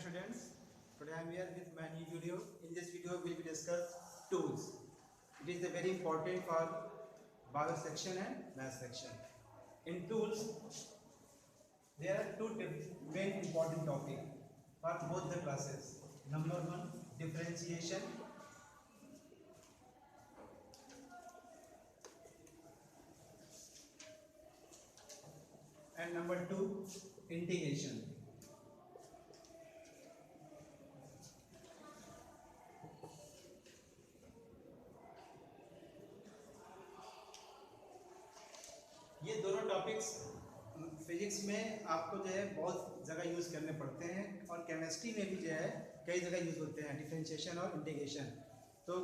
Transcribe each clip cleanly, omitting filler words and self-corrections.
students. Today I am here with my new video. In this video we will discuss tools. It is very important for bio section and math section. In tools there are two main important topics for both the classes. Number one, differentiation, and number two, integration. ये दोनों topics physics में आपको जो है बहुत जगह use करने पड़ते हैं और केमिस्ट्री में भी जो है कई जगह यूज़ होते हैं, डिफरेंशिएशन और इंटीग्रेशन। तो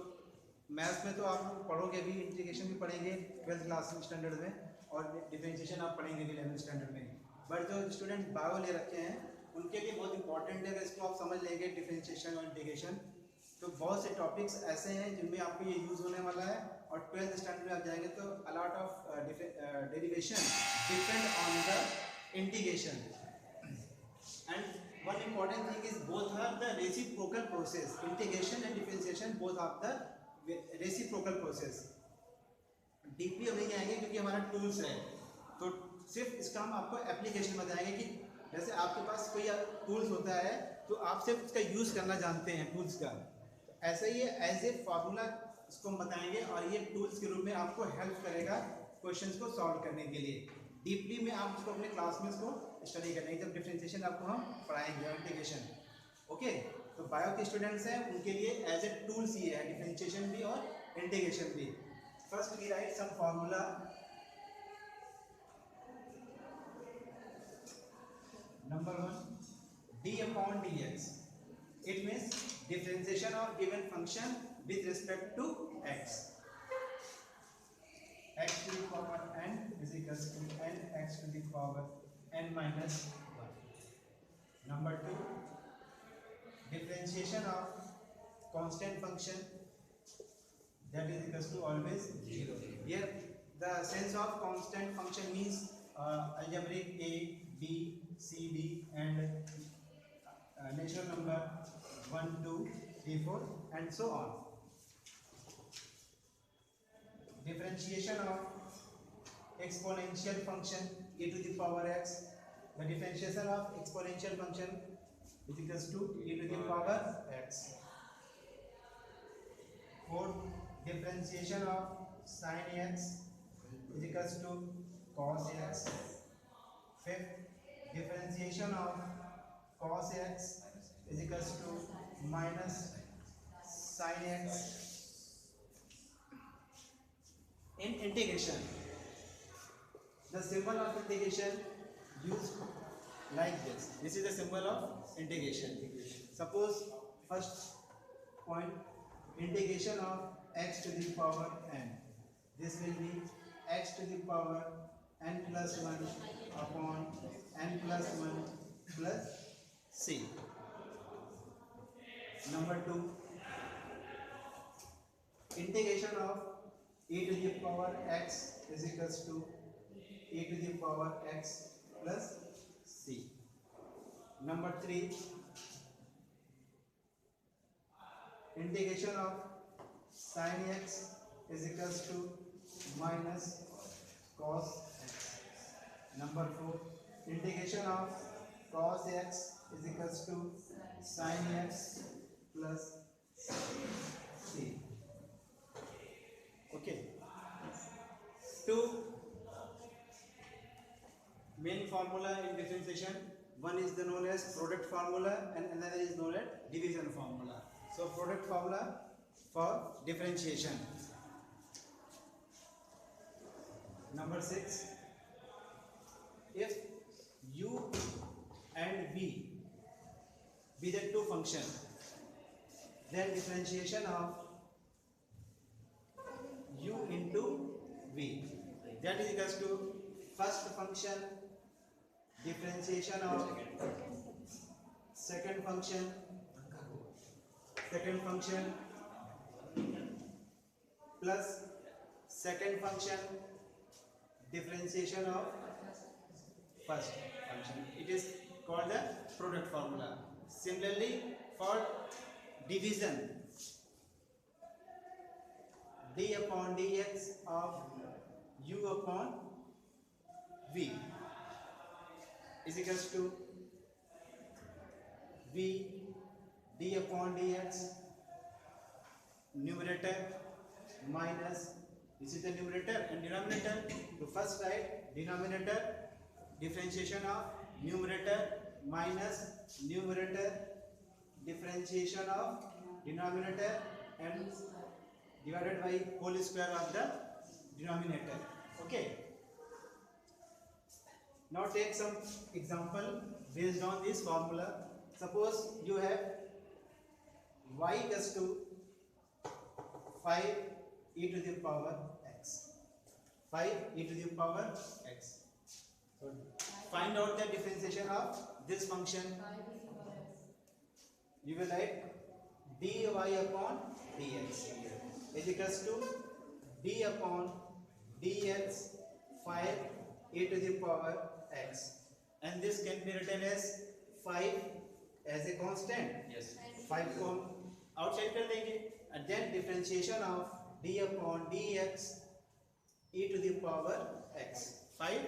मैथ्स में तो आप पढ़ोगे भी, इंटीग्रेशन भी पढ़ेंगे 12th क्लास स्टैंडर्ड में, और डिफरेंशिएशन आप पढ़ेंगे भी 11th स्टैंडर्ड में। बट जो स्टूडेंट बायो ले रखे हैं उनके लिए बहुत इंपॉर्टेंट है, इसको आप समझ लेंगे डिफरेंशिएशन और इंटीग्रेशन। तो बहुत से टॉपिक्स ऐसे हैं जिनमें आपको ये यूज़ होने वाला है, और 12th स्टैंडर्ड में आप जाएंगे तो a lot of derivation depend on the integration. And one important thing is both are the reciprocal process. Integration and differentiation both are the reciprocal process. Deeply हम नहीं जाएंगे क्योंकि हमारा टूल्स है, तो सिर्फ इसका हम आपको एप्लीकेशन बताएंगे कि जैसे आपके पास कोई टूल्स होता है तो आप सिर्फ उसका यूज़ करना जानते हैं टूल्स का, तो ऐसा ही एज ए फार्मूला इसको हम बताएंगे और ये टूल्स के रूप में आपको हेल्प करेगा क्वेश्चंस को सॉल्व करने के लिए। डीपली में आप उसको अपने क्लास में इसको स्टडी करेंगे जब डिफरेंशिएशन आपको हम पढ़ाएंगे, इंटीग्रेशन। ओके, तो बायो के स्टूडेंट्स हैं उनके लिए एज ए टूल्स ही है डिफरेंशिएशन भी और इंटीग्रेशन भी। First we write some formula. Number one, d upon dx. It means differentiation of given function with respect to x. X to the power n is equals to n x to the power n minus 1. Number two, differentiation of constant function that is equals to always 0. Here the sense of constant function means algebraic a, b, c, d and natural number 1, 2, 3, 4 and so on. Differentiation of exponential function e to the power x. The differentiation of exponential function is equals to e to the power x. Fourth, differentiation of sin x is equals to cos x. Fifth, differentiation of cos x is equals to minus sin x. In integration, the symbol of integration used like this. This is the symbol of integration. Suppose first point, integration of x to the power n. This will be x to the power n plus 1 upon n plus 1 plus c. Number two, integration of e to the power x is equals to e to the power x plus c. Number three, integration of sin x is equals to minus cos x. Number four, integration of cos x is equals to sin x plus c. Okay, two main formula in differentiation. One is the known as product formula and another is known as division formula. So product formula for differentiation. Number 6, if u and v be the two functions, then differentiation of u into v, that is equals to first function differentiation of second function plus second function differentiation of first function. It is called the product formula. Similarly, for division, d upon dx of u upon v is equals to v d upon dx numerator minus, this is the numerator and denominator. To first write denominator, differentiation of numerator minus numerator differentiation of denominator and divided by whole square of the denominator. Okay, now take some example based on this formula. Suppose you have y equals to 5 e to the power x, 5 e to the power x. So find out the differentiation of this function. You will write dy upon dx is equals to d upon dx 5 e to the power x, and this can be written as 5 as a constant. Yes. 5 को outside कर देंगे, and then differentiation of d upon dx e to the power x, 5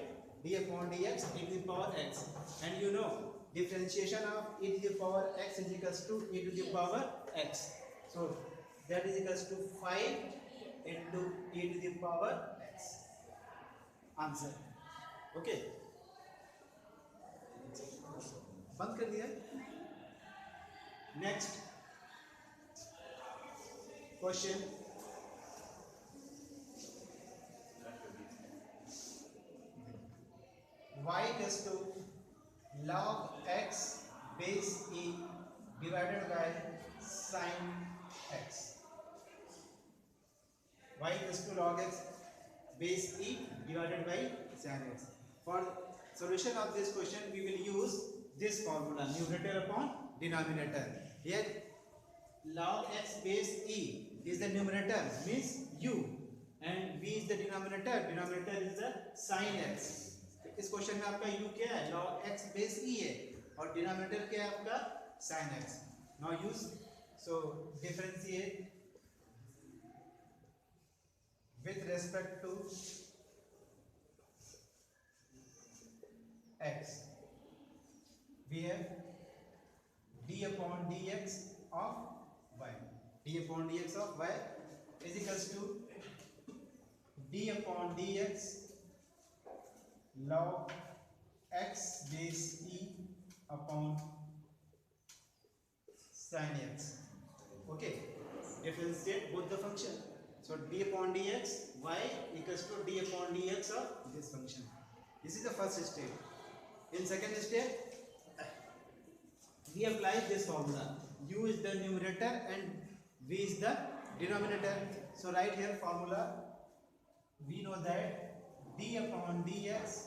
d upon dx e to the power x, and you know differentiation of e to the power x is equals to e to the power x, so that is equals to 5 into e to the power x. Answer. Okay, बंद कर दिया. Next question. Y equals to log x base e divided by sin x. Y equals to log x base e divided by sin x. For solution of this question, we will use this formula, numerator upon denominator. Here log x base e is the numerator, means u, and v is the denominator, denominator is the sin x. इस question में आपका u क्या है, log x base e है, और denominator क्या है आपका sin x. Now use, so differentiate with respect to x. We have d upon dx of y. d upon dx of y is equals to d upon dx log x base e upon sin x. Okay, differentiate both the function. So d upon dx y equals to d upon dx of this function. This is the first step. In second step, we apply this formula. U is the numerator and v is the denominator. So right here formula, we know that d upon dx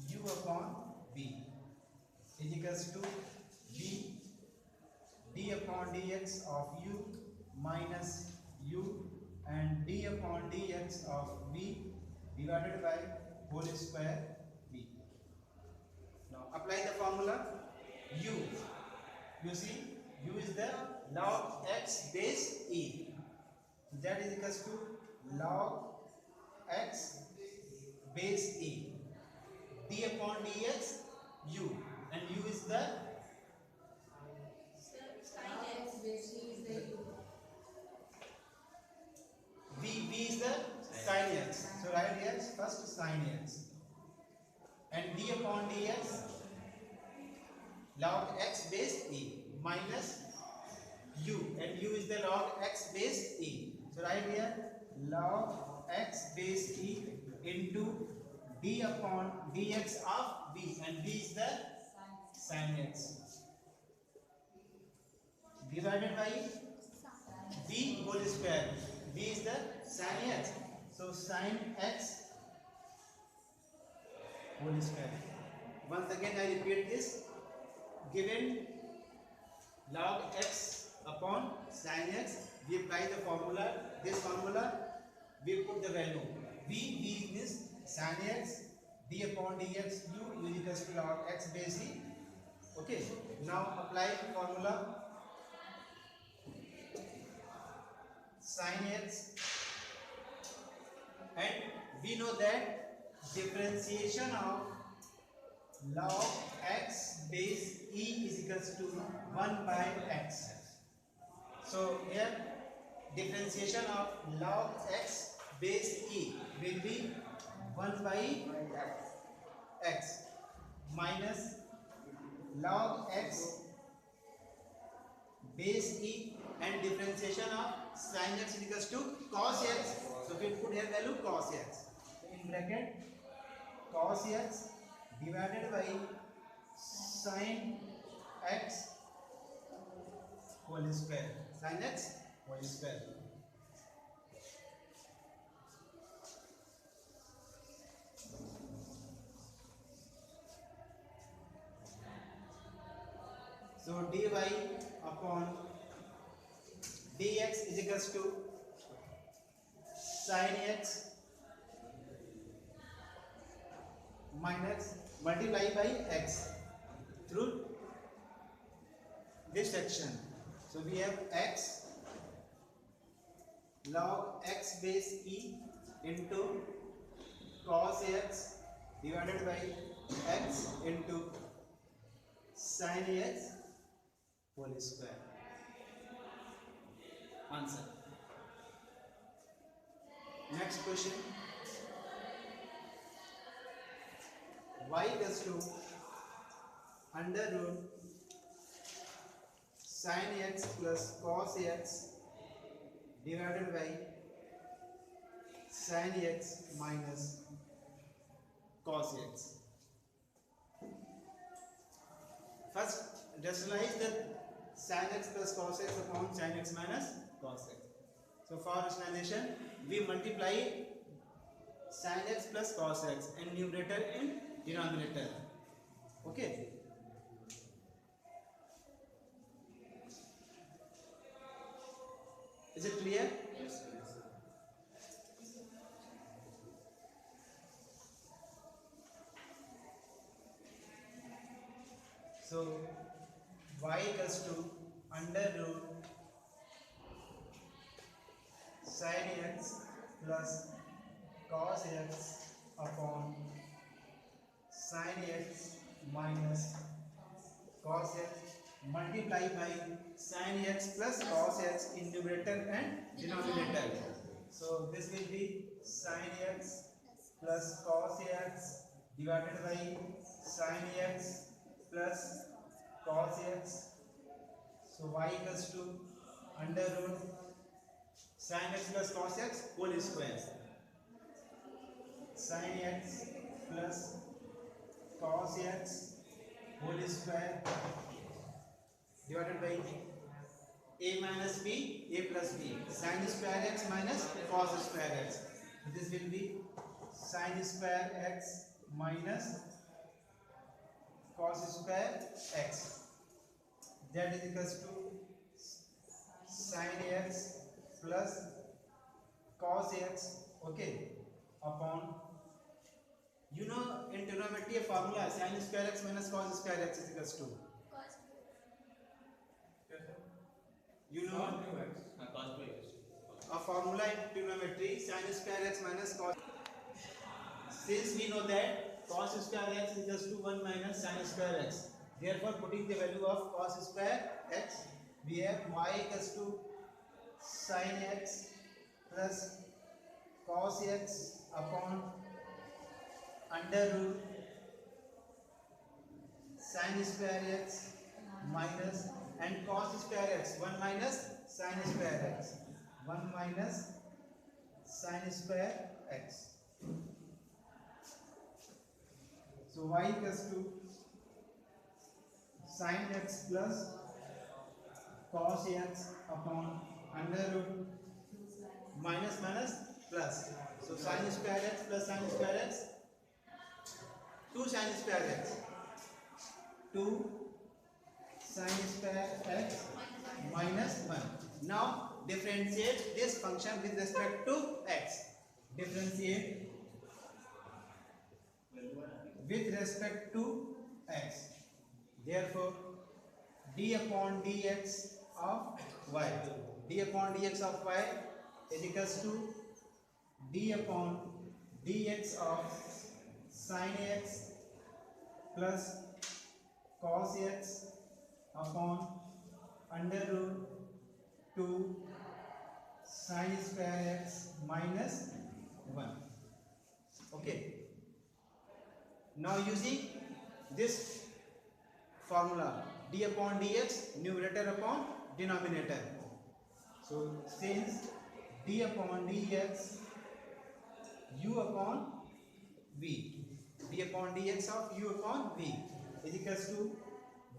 u upon v is equals to v d upon dx of u minus u and d upon dx of v divided by whole square v. Now apply the formula. U, you see, u is the log x base e, that is equals to log x base e, d upon dx u, and u is the v is the sin x. So write here first sin x, and d upon dx log x base e minus u, and u is the log x base e. So write here log x base e into d upon dx of v, and v is the sin x divided by v whole square. V is the sin x, so sin x whole square. Once again I repeat this. Given log x upon sin x, we apply the formula. This formula, we put the value v means sin x, d upon dx u is equals to log x base e. Okay, now apply formula sin x, and we know that differentiation of log x base e is equals to 1 by x. So here differentiation of log x base e will be 1 by x minus log x base e, and differentiation of sin x is equals to cos x. So we put here value cos x. So in bracket cos x divided by sin x whole square. Sin x whole square. So dy upon dx is equals to sin x minus multiply by x through this section. So we have x log x base e into cos x divided by x into sin x whole square. Answer. Next question. Y equals to under root sin x plus cos x divided by sin x minus cos x. First, rationalize the sin x plus cos x upon sin x minus cos x. So for rationalization, we multiply sin x plus cos x in numerator and denominator. Okay. Is it clear? Yes. So y equals to under root sin x plus cos x upon sin x minus cos x multiply by sin x plus cos x in numerator and denominator. So this will be sin x plus cos x divided by sin x plus cos x. So y equals to under root sin x plus cos x whole square. Sin x plus cos x whole square divided by a minus b, a plus b. Sin square x minus cos square x. This will be sin square x minus cos square x. That is equals to sin x plus cos x, okay, upon, you know, in trigonometry a formula sin square x minus cos square x is equals to, you know, a formula in trigonometry sin square x minus cos. Since we know that cos square x is equals to 1 minus sin square x, therefore putting the value of cos square x, we have y equals to sin x plus cos x upon under root sin square x minus and cos square x, 1 minus sin square x, 1 minus sin square x. So y equals to sin x plus cos x upon under root minus minus plus. So sin square x plus sin square x, 2 sin square x, 2 sin square x minus 1. Now differentiate this function with respect to x. Differentiate with respect to x. Therefore, d upon dx of y, d upon dx of y is equals to d upon dx of sin x plus cos x upon under root 2 sin square x minus 1. Okay. Now using this formula, d upon dx, numerator upon denominator. So since d upon dx u upon v, d upon dx of u upon v is equals to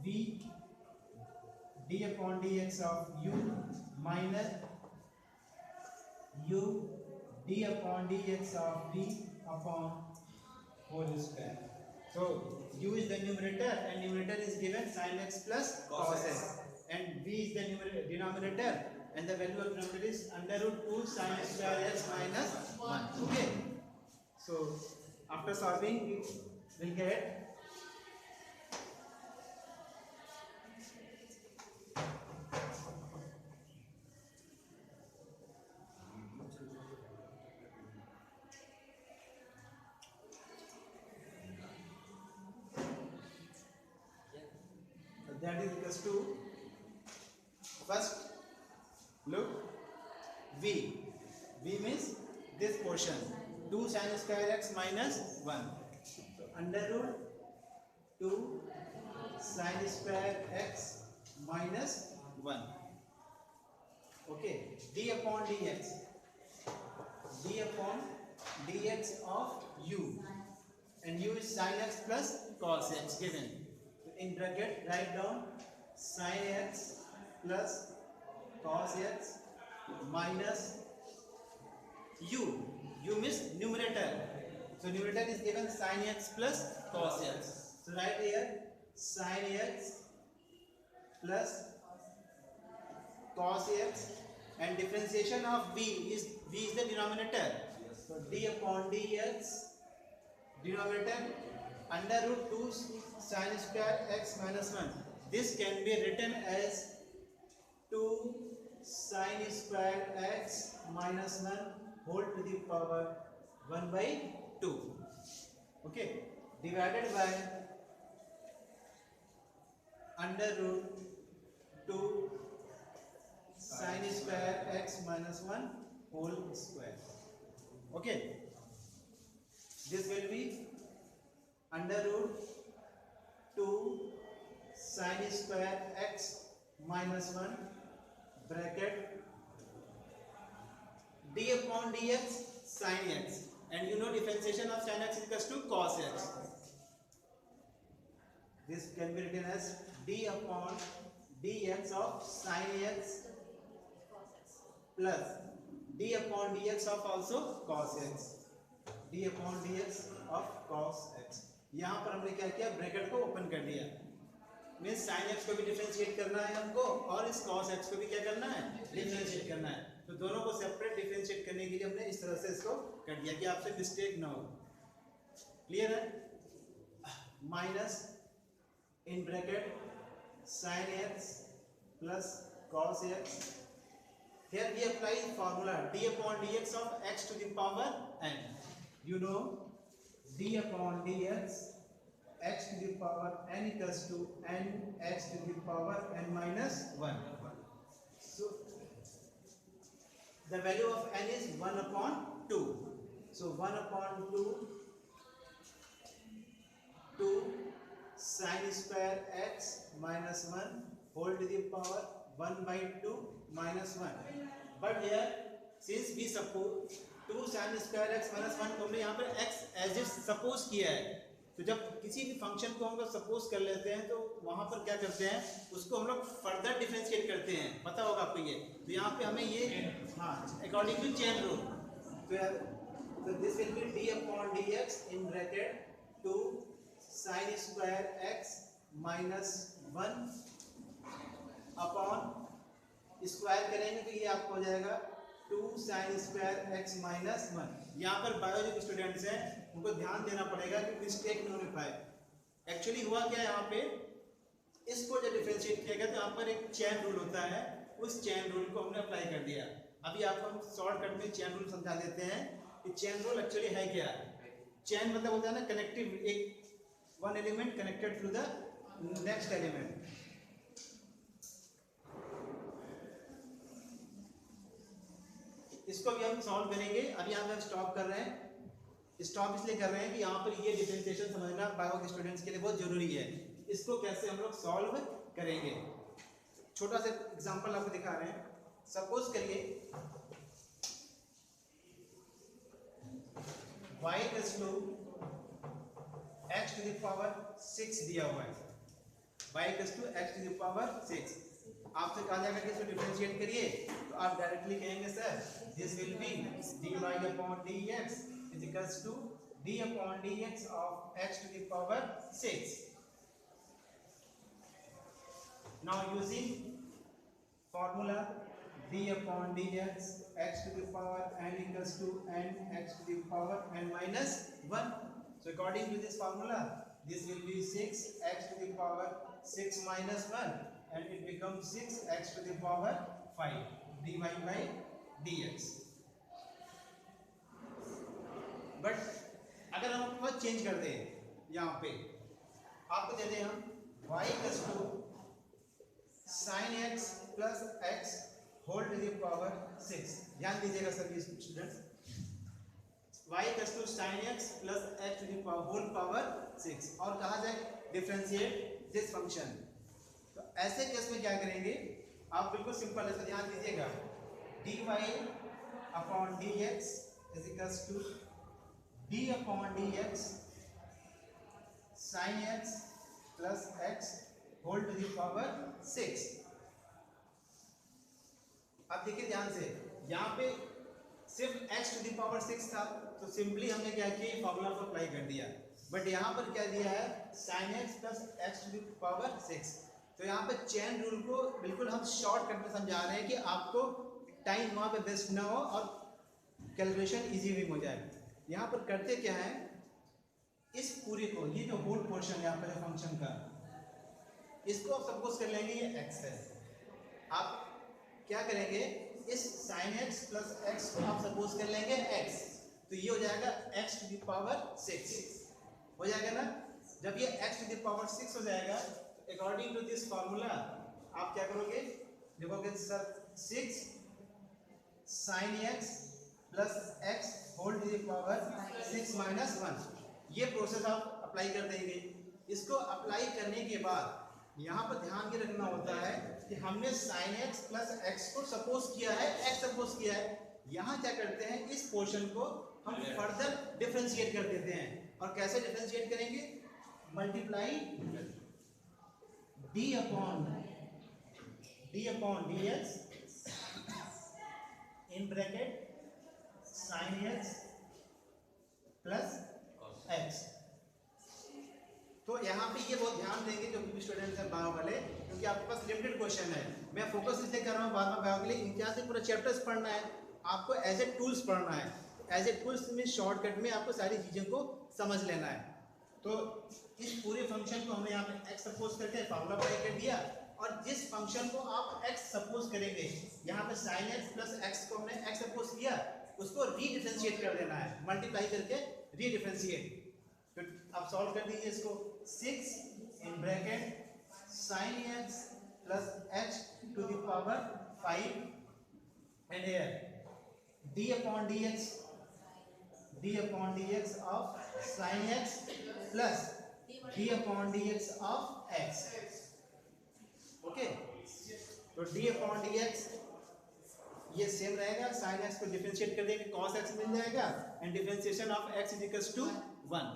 v d upon dx of u minus u d upon dx of v upon whole square. So u is the numerator and numerator is given sin x plus cos x, and v is the denominator and the value of denominator is under root 2 sin square x minus 1. Okay. So after solving we will get that is equals to, first look, v means this portion 2 sin square x minus 1, so under root 2 sin square x minus 1. Okay, d upon dx of u, and u is sin x plus cos x given. In bracket write down sin x plus cos x minus u. U means numerator, so numerator is given sin x plus cos x. So write here sin x plus cos x, and differentiation of v is the denominator. So d upon dx denominator under root 2 sin square x minus 1. This can be written as 2 sin square x minus 1 whole to the power 1 by 2. Okay, divided by under root 2 sin square x minus 1 whole square. Okay, this will be under root 2 sin square x minus 1 bracket d upon dx sin x, and you know differentiation of sin x is equals to cos x. This can be written as d upon dx of sin x plus d upon dx of also cos x, d upon dx of cos x. यहाँ पर हमने क्या किया, bracket को open कर दिया, means sin x को भी डिफरेंशिएट करना है हमको और इस cos x को भी क्या करना है, डिफरेंशिएट करना है. तो दोनों को सेपरेट डिफरेंशिएट करने के लिए हमने इस तरह से इसको कर दिया कि आपसे मिस्टेक ना हो. क्लियर है? Minus in bracket sin x plus cos x. Here we apply formula d upon dx of x to the power n. You know d upon dx x to the power n equals to n x to the power n minus 1. So the value of n is 1 upon 2. So 1 upon 2 sin square x minus 1 whole to the power 1 by 2 minus 1. But here since we suppose 2 sin square x minus 1 को हमने यहाँ पर x as if suppose किया है, तो जब किसी भी फंक्शन को हम लोग सपोज कर लेते हैं तो वहाँ पर क्या करते हैं, उसको हम लोग फर्दर डिफरेंशिएट करते हैं, पता होगा आपको ये. तो यहाँ पे हमें ये अकॉर्डिंग टू चेन रूल, तो this will B d upon dx in bracket 2 sin square x minus 1 upon square करेंगे तो ये आपको हो जाएगा 2 sin square x minus 1. यहाँ पर बायोलॉजी के स्टूडेंट्स हैं, उनको ध्यान देना पड़ेगा कि मिस्टेक नहीं होने पाए. एक्चुअली हुआ क्या यहाँ पे, इसको जब डिफरेंशिएट किया गया तो यहाँ पर एक चेन रूल होता है, उस चेन रूल को हमने अप्लाई कर दिया। अभी आपको हम शॉर्टकट में चेन रूल समझा देते हैं कि चेन रूल एक्चुअली है क्या। चेन मतलब होता है ना कनेक्टिव, एक one element connected through the next element. इसको भी हम सॉल्व करेंगे। अभी यहाँ पे स्टॉप कर रहे हैं। स्टॉप इसलिए कर रहे हैं कि यहाँ पर ये डिफरेंशिएशन समझना बायो के स्टूडेंट्स के लिए बहुत जरूरी है। इसको कैसे हम लोग सॉल्व करेंगे, छोटा सा एग्जांपल आपको दिखा रहे हैं। सपोज करिए y equals to x to the power 6 दिया हुआ है। y equals to x to the power 6। आपसे कहा जाएगा कि इसको डिफरेंशिएट करिए, तो आप डायरेक्टली कहेंगे sir this will be dy upon dx is equals to d upon dx of x to the power 6। Now using formula d upon dx x to the power n equals to n x to the power n minus 1. So according to this formula, this will be 6 x to the power 6 minus 1 and it becomes 6 x to the power 5 dy by dx. But अगर हम थोड़ा change कर दें, यहाँ पे आपको दे दें हम y equals to sin x plus x whole to the power 6। ध्यान दीजिएगा सभी students, y equals to sin x plus x to the whole power 6 और कहा जाए डिफरेंशिएट दिस फंक्शन। तो ऐसे केस में क्या करेंगे आप, बिल्कुल सिंपल है, ध्यान दीजिएगा dy upon dx is equals to d upon dx sin x plus x whole to the power 6। अब देखिए ध्यान से, यहाँ पे सिर्फ x टू द पावर 6 था, तो सिंपली हमने क्या किया, फॉर्मूला को अप्लाई कर दिया। बट यहाँ पर क्या दिया है, sin x plus x to the power 6। तो यहाँ पे चेन रूल को बिल्कुल हम शॉर्टकट में समझा रहे हैं कि आपको टाइम वहाँ पे वेस्ट ना हो और कैलकुलेशन इजी भी हो जाए। यहाँ पर करते क्या है, इस पूरे को, ये जो होल पोर्शन है यहाँ पर फंक्शन का, इसको आप सपोज कर लेंगे ये x है। आप क्या करेंगे, इस sin x प्लस x को आप सपोज कर लेंगे x, तो ये हो जाएगा x टू द पावर 6 हो जाएगा ना। जब ये x टू द पावर 6 हो जाएगा, तो अकॉर्डिंग टू दिस फार्मूला आप क्या करोगे, देखोगे sir 6 sin x plus x whole to the power 6 minus 1, ये प्रोसेस आप अप्लाई कर देंगे। इसको अप्लाई करने के बाद यहाँ पर ध्यान ये रखना होता है कि हमने sin x प्लस x को सपोज किया है, x सपोज किया है। यहाँ क्या करते हैं, इस पोर्शन को हम फर्दर डिफरेंशिएट कर देते हैं। और कैसे डिफरेंशिएट करेंगे, मल्टीप्लाई d अपॉन dx इन bracket sin x plus x। तो यहाँ पे ये बहुत ध्यान देंगे जो भी स्टूडेंट्स हैं बायो वाले, क्योंकि आपके पास लिमिटेड क्वेश्चन है। मैं फोकस इसलिए कर रहा हूँ, बाद में बायो के लिए इम्तिहास से पूरा चैप्टर्स पढ़ना है, आपको एज ए टूल्स पढ़ना है। एज ए टूल्स में शॉर्टकट में आपको सारी चीज़ों को समझ लेना है। तो इस पूरे फंक्शन को हमने यहाँ पे x सपोज करके फार्मूला अप्लाई कर दिया, और जिस फंक्शन को आप x सपोज करेंगे, यहाँ पे sin x प्लस x को हमने x सपोज किया, उसको रीडिफरेंशिएट कर देना है, मल्टीप्लाई करके रीडिफरेंशिएट। तो आप सॉल्व कर दीजिए इसको, 6 in bracket sin x plus h to the power 5 and here d upon dx of sin x plus d upon dx of x। Okay, तो d अपॉन dx ये सेम रहेगा, sin x को differentiate कर देंगे, cos x मिल जाएगा, and differentiation of x is equals to 1।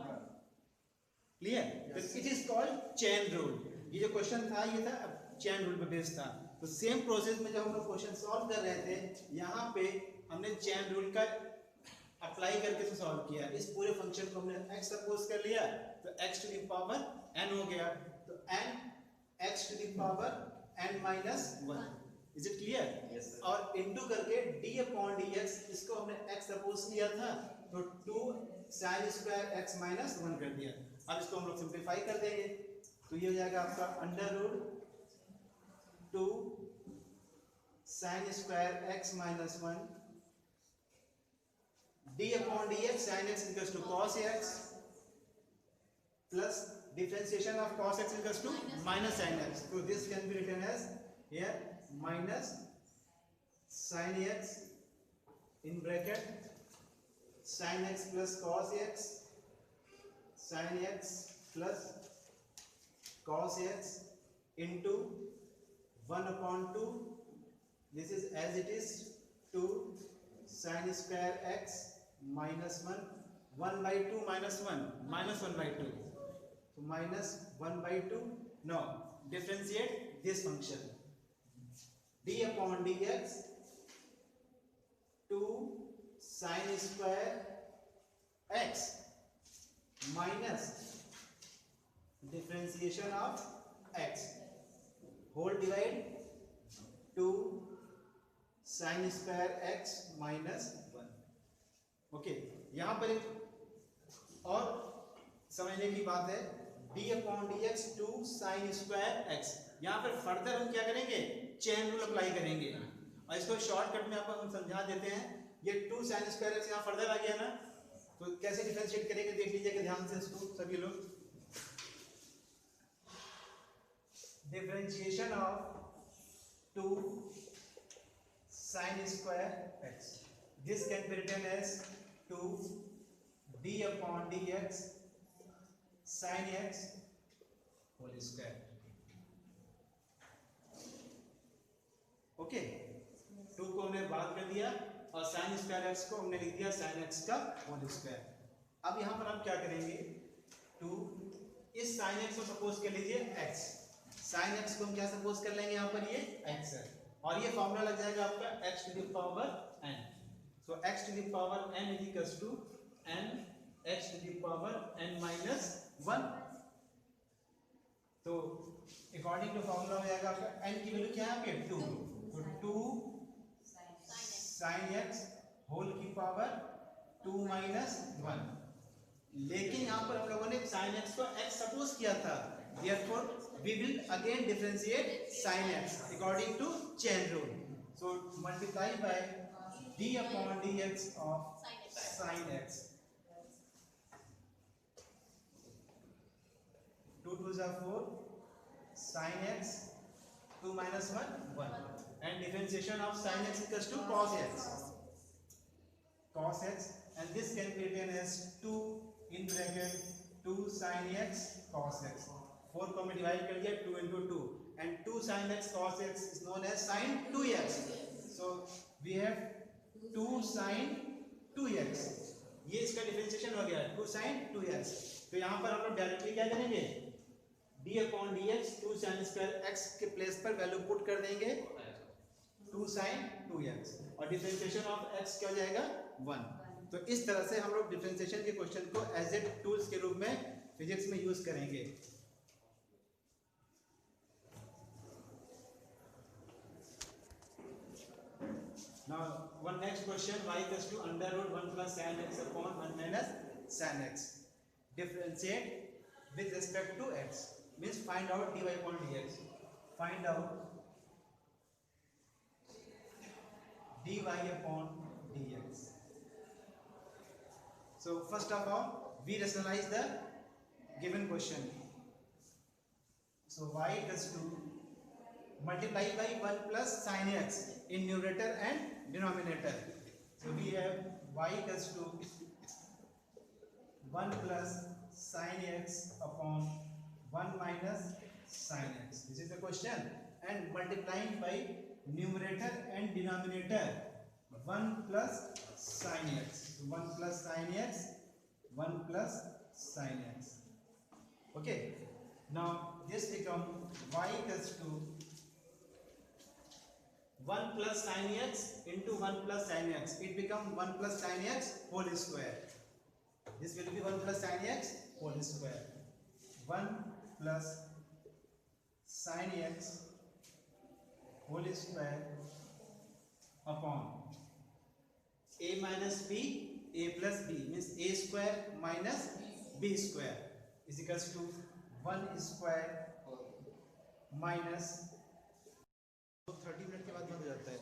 Clear? तो it is called chain rule. ये जो क्वेश्चन था ये था चेन रूल पे बेस्ड था। तो सेम प्रोसेस में जब हम लोग क्वेश्चन सॉल्व कर रहे थे, यहाँ पे हमने चेन रूल का अप्लाई करके इसे सॉल्व किया। इस पूरे फंक्शन को हमने x सपोज कर लिया, तो x to the power n हो गया, तो n x to the power n minus 1। Is it clear? Yes, sir. और इंटू करके d अपॉन dx, इसको हमने x सपोज किया था, तो 2 sin स्क्वायर x माइनस 1 कर दिया। अब इसको हम लोग सिंप्लीफाई कर देंगे, तो ये हो जाएगा आपका under root 2 sine square x minus 1 d upon d x sine x equals to cos x plus differentiation of cos x equals to minus sin x. So this can be written as here minus sin x in bracket sin x plus cos x sin x plus cos x into 1 upon 2. This is as it is 2 sin square x minus 1 1 by 2 minus 1 minus 1 by 2. So minus 1 by 2. Now differentiate this function. D upon dx 2 sin square x minus differentiation of x whole divide 2 sin square x minus 1. Okay, यहां पर एक और समझने की बात है d upon d x 2 sine square x. यहाँ पर फर्दर हम क्या करेंगे, चेन रूल अप्लाई करेंगे और इसको शॉर्टकट में आपको हम समझा देते हैं. ये 2 साइन स्क्वायर x यहाँ फर्दर आ गया ना, तो कैसे डिफरेंशिएट करेंगे देख लीजिएगा ध्यान से इसको सभी लोग. Differentiation of 2 sine square x. This can be written as 2 d upon dx sin x whole square. Okay, 2 को हमने बात कर दिया और sin स्क्वायर x को हमने लिख दिया sin x का होल स्क्वायर. अब यहां पर हम क्या करेंगे, 2 इस sin x को सपोज कर लीजिए x. sin x को हम क्या सपोज कर लेंगे, यहां पर ये x है और ये फॉर्मूला लग जाएगा आपका x to the power n. So x to the power n is equals to n x to the power n minus 1. तो अकॉर्डिंग टू फॉर्मूला हो जाएगा आपका n की वैल्यू क्या है पे 2. तो 2 sin x होल की पावर 2 माइनस 1. लेकिन यहां पर हम लोगों ने sin x को x सपोज किया था, therefore we will again differentiate sin x according to chain rule. So multiply by d upon dx of sin x. 2 2 is 4 sin x 2 minus 1 1 and differentiation of sin x equals to cos x. Cos x and this can be written as 2 in bracket 2 sin x cos x. 4 को हमने divide कर दिया 2 into 2 and 2 sin x cos x is known as sin 2x. So we have 2 sin 2x. ये इसका differentiation हो गया 2 sin 2x. तो यहाँ पर हम लोग डायरेक्टली क्या करेंगे, d upon dx 2 sin square x के प्लेस पर वैल्यू पुट कर देंगे 2 sin 2x और डिफरेंशिएशन ऑफ x क्या हो जाएगा 1. तो इस तरह से हम लोग डिफरेंशिएशन के क्वेश्चन को एज ए टूल्स के रूप में फिजिक्स में यूज करेंगे. Now one next question, y equals to under root 1 plus sin x upon 1 minus sin x. Differentiate with respect to x. Means find out dy upon dx. Find out dy upon dx. So first of all, we rationalize the given question. So y equals to multiply by 1 plus sin x in numerator and denominator. So we have y equals to 1 plus sin x upon 1 minus sin x. This is the question. And multiplying by numerator and denominator 1 plus sin x. So 1 plus sin x, 1 plus sin x. Okay. Now this becomes y equals to 1 plus sin x into 1 plus sin x. It becomes 1 plus sin x whole square. This will be 1 plus sin x whole square. 1 plus sin x whole square upon a minus b, a plus b means a square minus b square is equals to 1 square minus 30 minute के बाद बंद हो जाता है।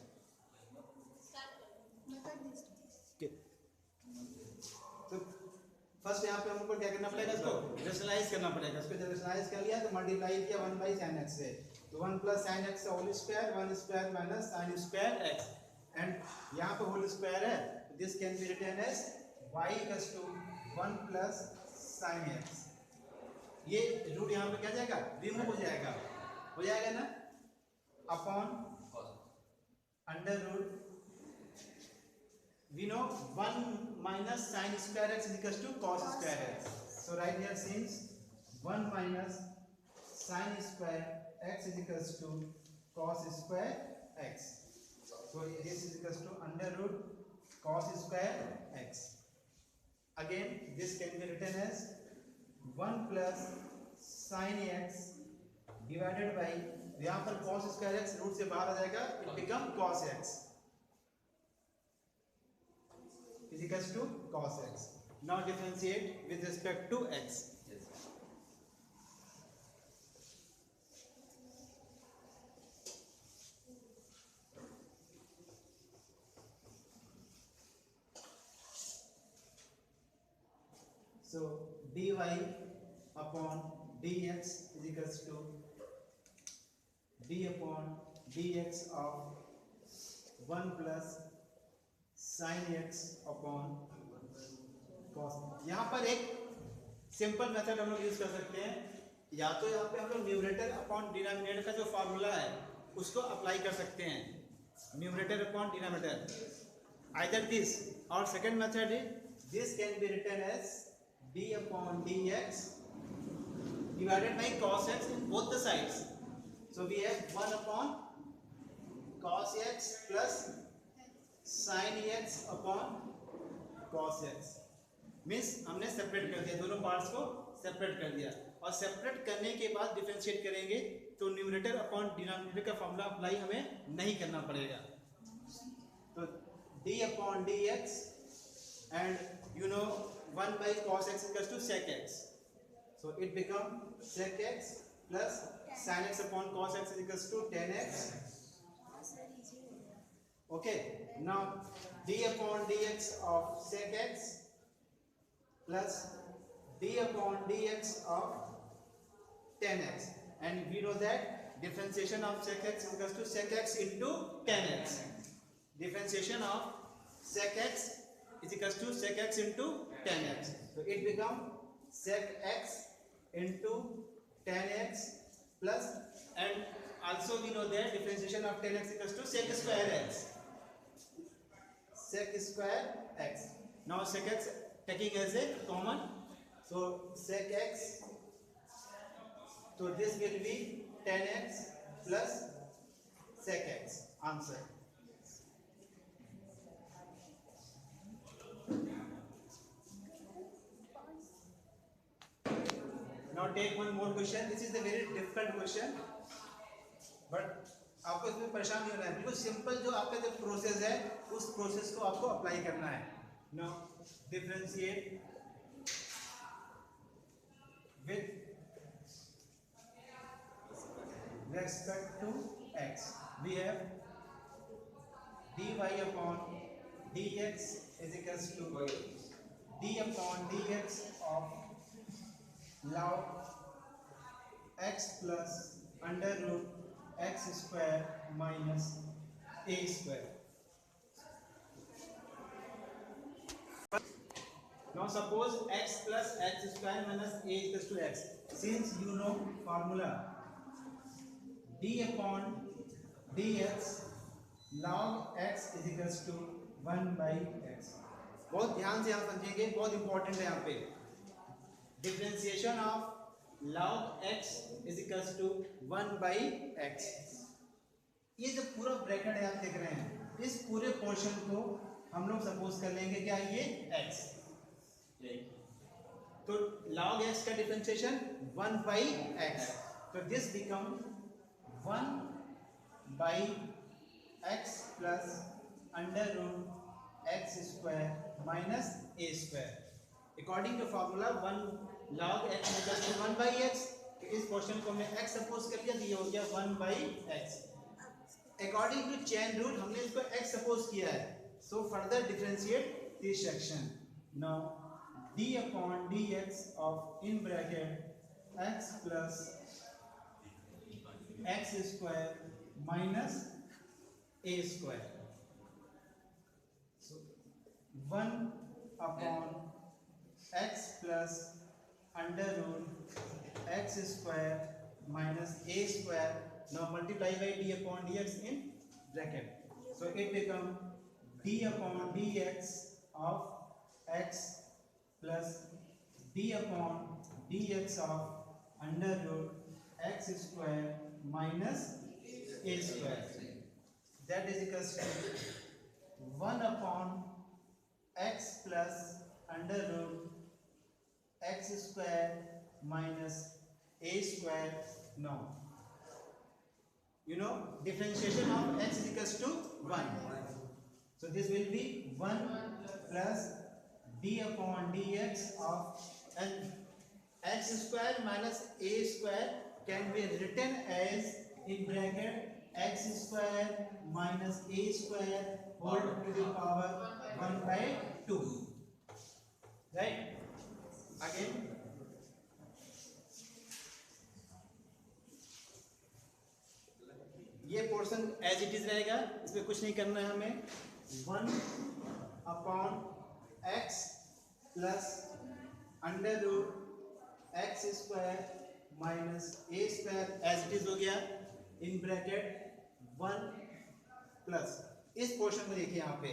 तो first यहाँ पे हमको क्या करना पड़ेगा, इसको रेशनलाइज करना पड़ेगा। इसको जब रेशनलाइज कर लिया तो मल्टीप्लाई किया 1 बाई साइन एक्स से, तो 1 plus sine x whole square, 1 square minus sine square x, and यहाँ पे होल स्क्वायर है, this can be written as y equals to 1 plus sine x. ये रूट यहाँ पे क्या जाएगा, रिमूव हो जाएगा ना, upon under root we know 1 minus sin square x is equals to cos square x. So right here since 1 minus sin square x is equals to cos square x. So this is equals to under root cos square x. Again this can be written as 1 plus sin x divided by, यहाँ पर cos square x root से बाहर आ जाएगा, it become cos x is equals to cos x. Now differentiate with respect to x. So dy upon dx is equals to d upon dx of 1 plus sin x upon cos। यहाँ पर एक simple method हम लोग use कर सकते हैं, या तो यहाँ पे हम लोग न्यूमरेटर अपॉन डिनोमिनेटर का जो फॉर्मूला है उसको अप्लाई कर सकते हैं, numerator upon denominator, either this, और second method is this can be written as d upon dx divided by cos x in both the sides. So we have 1 upon cos x plus sin x upon cos x, means हमने separate कर दिया, दोनों parts को separate कर दिया, और separate करने के बाद डिफरेंशिएट करेंगे तो न्यूमरेटर अपॉन डिनोमिनेटर का फॉर्मूला अप्लाई हमें नहीं करना पड़ेगा। तो d upon dx and you know 1 by cos x equals to sec x, so it become sec x plus sin x upon cos x is equals to tan x. Okay, now d upon dx of sec x plus d upon dx of tan x, and we know that differentiation of sec x is equals to sec x into tan x. Differentiation of sec x is equals to sec x into tan x, so it become sec x into tan x plus, and also we know that differentiation of tan x equals to sec square x. Sec square x. Now sec x taking as a common, so sec x, so this will be tan x plus sec x. Answer. Now take one more question. This is a very difficult question, but आपको इसमें परेशान नहीं होना है, बिल्कुल simple जो आपका जो प्रोसेस है उस प्रोसेस को आपको अप्लाई करना है। Now differentiate with respect to x, we have dy upon dx is equals to d upon dx of log x plus under root x square minus a square. Now suppose x plus x square minus a is equals to x. Since you know formula d upon dx log x is equals to 1 by x. बहुत ध्यान से यहाँ समझेंगे, बहुत important है यहाँ पे। Differentiation of log x is equals to 1 by x. ये जो पूरा ब्रैकेट है आप देख रहे हैं, इस पूरे पोर्शन को हम लोग सपोज कर लेंगे क्या, ये x, तो log x का डिफरेंशिएशन 1 by x, तो this become 1 by x plus under root x square minus a square. According to formula 1 log x is equals to 1 by x, इस पोर्शन को हमने x सपोज कर लिया तो ये हो गया 1/x। According to chain rule हमने इसको x सपोज किया है, so further differentiate this section. Now d upon dx of in bracket x plus x square minus a square, so 1 upon x plus under root x square minus a square. Now multiply by d upon dx in bracket, so it become d upon dx of x plus d upon dx of under root x square minus a square, that is equals to 1 upon x plus under root x square minus a square. Now you know differentiation of x is equals to 1, so this will be 1 plus d upon dx of and x square minus a square can be written as in bracket x square minus a square whole to the power 1/2, right? Again ये portion as it is रहेगा, इसमें कुछ नहीं करना है हमें। 1 upon x plus under root x square minus a square as it is हो गया इन ब्रैकेट 1 प्लस इस पोर्शन को देखिए यहाँ पे